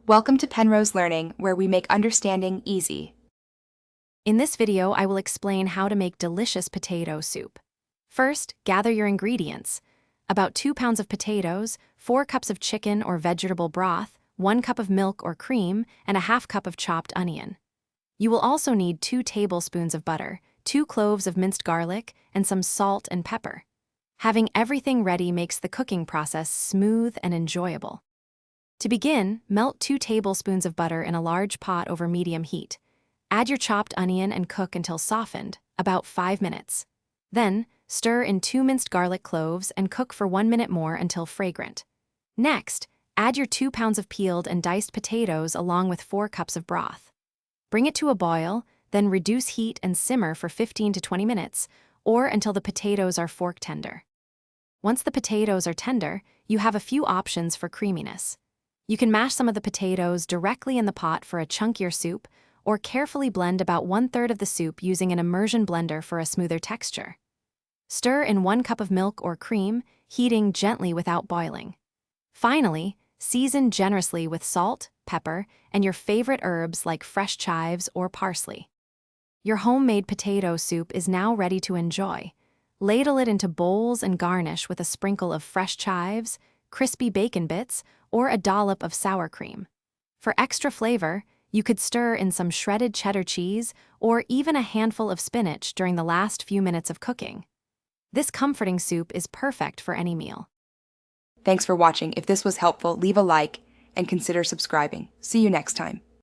Welcome to Penrose Learning, where we make understanding easy. In this video, I will explain how to make delicious potato soup. First, gather your ingredients. About 2 pounds of potatoes, 4 cups of chicken or vegetable broth, 1 cup of milk or cream, and a half cup of chopped onion. You will also need 2 tablespoons of butter, 2 cloves of minced garlic, and some salt and pepper. Having everything ready makes the cooking process smooth and enjoyable. To begin, melt 2 tablespoons of butter in a large pot over medium heat. Add your chopped onion and cook until softened, about 5 minutes. Then, stir in 2 minced garlic cloves and cook for 1 minute more until fragrant. Next, add your 2 pounds of peeled and diced potatoes along with 4 cups of broth. Bring it to a boil, then reduce heat and simmer for 15 to 20 minutes, or until the potatoes are fork tender. Once the potatoes are tender, you have a few options for creaminess. You can mash some of the potatoes directly in the pot for a chunkier soup, or carefully blend about 1/3 of the soup using an immersion blender for a smoother texture. Stir in 1 cup of milk or cream, heating gently without boiling. Finally, season generously with salt, pepper, and your favorite herbs like fresh chives or parsley. Your homemade potato soup is now ready to enjoy. Ladle it into bowls and garnish with a sprinkle of fresh chives, crispy bacon bits, or a dollop of sour cream. For extra flavor, you could stir in some shredded cheddar cheese or even a handful of spinach during the last few minutes of cooking. This comforting soup is perfect for any meal. Thanks for watching. If this was helpful, leave a like and consider subscribing. See you next time.